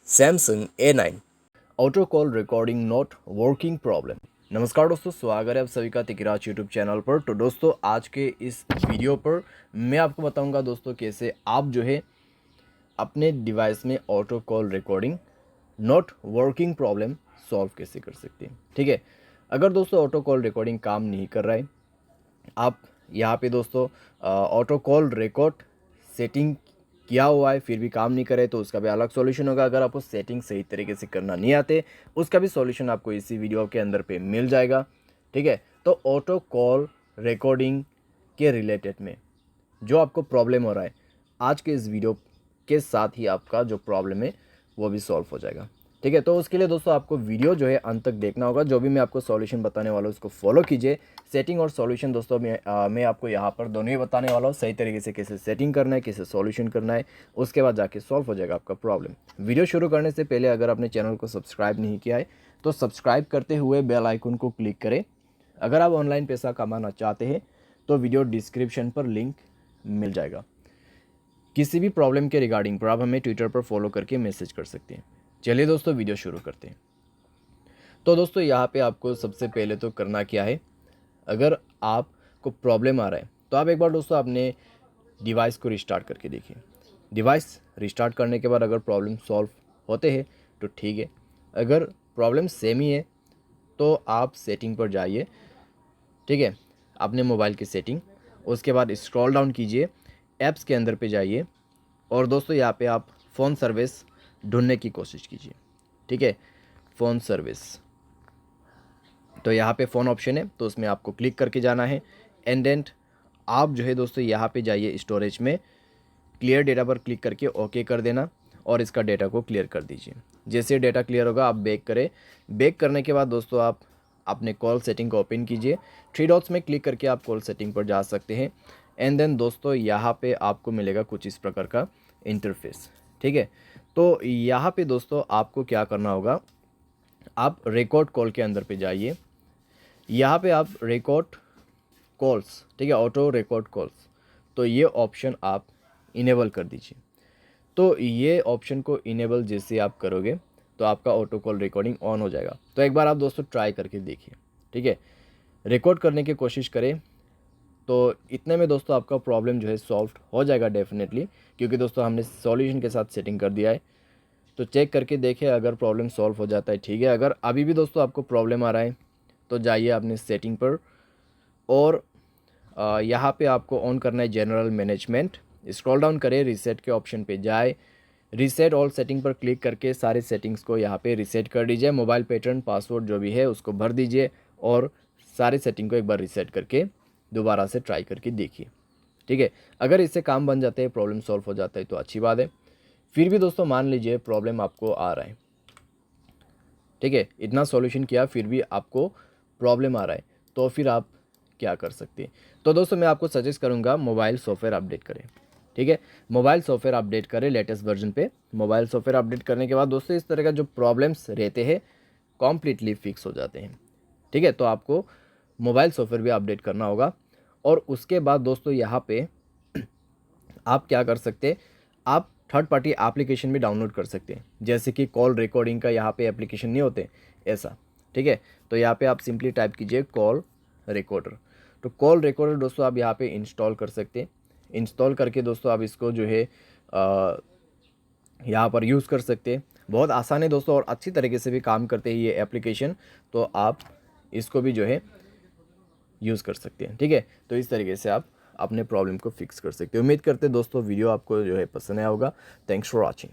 Samsung A9 auto call recording not working problem. नमस्कार दोस्तों, स्वागत है आप सभी का तिकराज यूट्यूब चैनल पर। तो दोस्तों, आज के इस वीडियो पर मैं आपको बताऊंगा दोस्तों कैसे आप जो है अपने डिवाइस में auto call recording not working problem solve कैसे कर सकते हैं। ठीक है, अगर दोस्तों ऑटो कॉल रिकॉर्डिंग काम नहीं कर रहा है, आप यहाँ पे दोस्तों ऑटो कॉल रिकॉर्ड सेटिंग किया हुआ है फिर भी काम नहीं करे तो उसका भी अलग सॉल्यूशन होगा। अगर आपको सेटिंग सही तरीके से करना नहीं आते उसका भी सॉल्यूशन आपको इसी वीडियो के अंदर पे मिल जाएगा। ठीक है, तो ऑटो कॉल रिकॉर्डिंग के रिलेटेड में जो आपको प्रॉब्लम हो रहा है, आज के इस वीडियो के साथ ही आपका जो प्रॉब्लम है वो भी सॉल्व हो जाएगा। ठीक है, तो उसके लिए दोस्तों आपको वीडियो जो है अंत तक देखना होगा। जो भी मैं आपको सॉल्यूशन बताने वाला हूँ उसको फॉलो कीजिए। सेटिंग और सॉल्यूशन दोस्तों मैं आपको यहाँ पर दोनों ही बताने वाला हूँ, सही तरीके से कैसे सेटिंग करना है, कैसे सॉल्यूशन करना है, उसके बाद जाके सॉल्व हो जाएगा आपका प्रॉब्लम। वीडियो शुरू करने से पहले अगर आपने चैनल को सब्सक्राइब नहीं किया है तो सब्सक्राइब करते हुए बेल आइकन को क्लिक करें। अगर आप ऑनलाइन पैसा कमाना चाहते हैं तो वीडियो डिस्क्रिप्शन पर लिंक मिल जाएगा। किसी भी प्रॉब्लम के रिगार्डिंग पर आप हमें ट्विटर पर फॉलो करके मैसेज कर सकते हैं। चलिए दोस्तों, वीडियो शुरू करते हैं। तो दोस्तों, यहाँ पे आपको सबसे पहले तो करना क्या है, अगर आपको प्रॉब्लम आ रहा है तो आप एक बार दोस्तों अपने डिवाइस को रिस्टार्ट करके देखिए। डिवाइस रिस्टार्ट करने के बाद अगर प्रॉब्लम सॉल्व होते हैं तो ठीक है, अगर प्रॉब्लम सेम ही है तो आप सेटिंग पर जाइए। ठीक है, अपने मोबाइल की सेटिंग, उसके बाद स्क्रॉल डाउन कीजिए, ऐप्स के अंदर पे जाइए और दोस्तों यहाँ पे आप फ़ोन सर्विस ढूंढने की कोशिश कीजिए। ठीक है, फ़ोन सर्विस, तो यहाँ पे फ़ोन ऑप्शन है तो उसमें आपको क्लिक करके जाना है। एंड देन आप जो है दोस्तों यहाँ पे जाइए, स्टोरेज में क्लियर डेटा पर क्लिक करके ओके कर देना और इसका डेटा को क्लियर कर दीजिए। जैसे डेटा क्लियर होगा आप बैक करें। बैक करने के बाद दोस्तों आप अपने कॉल सेटिंग को ओपन कीजिए। थ्री डॉट्स में क्लिक करके आप कॉल सेटिंग पर जा सकते हैं। एंड देन दोस्तों यहाँ पे आपको मिलेगा कुछ इस प्रकार का इंटरफेस। ठीक है, तो यहाँ पे दोस्तों आपको क्या करना होगा, आप रिकॉर्ड कॉल के अंदर पे जाइए। यहाँ पे आप रिकॉर्ड कॉल्स, ठीक है, ऑटो रिकॉर्ड कॉल्स, तो ये ऑप्शन आप इनेबल कर दीजिए। तो ये ऑप्शन को इनेबल जैसे आप करोगे तो आपका ऑटो कॉल रिकॉर्डिंग ऑन हो जाएगा। तो एक बार आप दोस्तों ट्राई करके देखिए। ठीक है, रिकॉर्ड करने की कोशिश करें तो इतने में दोस्तों आपका प्रॉब्लम जो है सॉल्व हो जाएगा डेफिनेटली, क्योंकि दोस्तों हमने सॉल्यूशन के साथ सेटिंग कर दिया है। तो चेक करके देखें, अगर प्रॉब्लम सॉल्व हो जाता है ठीक है। अगर अभी भी दोस्तों आपको प्रॉब्लम आ रहा है तो जाइए अपनी सेटिंग पर और यहाँ पे आपको ऑन करना है जनरल मैनेजमेंट। स्क्रॉल डाउन करें, रीसेट के ऑप्शन पे जाए, रीसेट ऑल सेटिंग पर क्लिक करके सारे सेटिंग्स को यहाँ पे रीसेट कर दीजिए। मोबाइल पैटर्न पासवर्ड जो भी है उसको भर दीजिए और सारे सेटिंग को एक बार रीसेट करके दोबारा से ट्राई करके देखिए। ठीक है, अगर इससे काम बन जाते हैं, प्रॉब्लम सॉल्व हो जाता है तो अच्छी बात है। फिर भी दोस्तों मान लीजिए प्रॉब्लम आपको आ रहा है, ठीक है, इतना सॉल्यूशन किया फिर भी आपको प्रॉब्लम आ रहा है, तो फिर आप क्या कर सकते हैं। तो दोस्तों मैं आपको सजेस्ट करूंगा मोबाइल सॉफ्टवेयर अपडेट करें। ठीक है, मोबाइल सॉफ्टवेयर अपडेट करें लेटेस्ट वर्जन पे। मोबाइल सॉफ्टवेयर अपडेट करने के बाद दोस्तों इस तरह का जो प्रॉब्लम्स रहते हैं कॉम्प्लीटली फिक्स हो जाते हैं। ठीक है, तो आपको मोबाइल सॉफ्टवेयर भी अपडेट करना होगा और उसके बाद दोस्तों यहाँ पे आप क्या कर सकते हैं, आप थर्ड पार्टी एप्लीकेशन भी डाउनलोड कर सकते हैं, जैसे कि कॉल रिकॉर्डिंग का यहाँ पे एप्लीकेशन नहीं होते ऐसा। ठीक है, तो यहाँ पे आप सिंपली टाइप कीजिए कॉल रिकॉर्डर। तो कॉल रिकॉर्डर दोस्तों आप यहाँ पे इंस्टॉल कर सकते हैं। इंस्टॉल करके दोस्तों आप इसको जो है यहाँ पर यूज़ कर सकते हैं। बहुत आसान है दोस्तों और अच्छी तरीके से भी काम करते हैं ये एप्लीकेशन, तो आप इसको भी जो है यूज़ कर सकते हैं। ठीक है, तो इस तरीके से आप अपने प्रॉब्लम को फिक्स कर सकते हैं। उम्मीद करते हैं दोस्तों वीडियो आपको जो है पसंद आया होगा। Thanks for watching.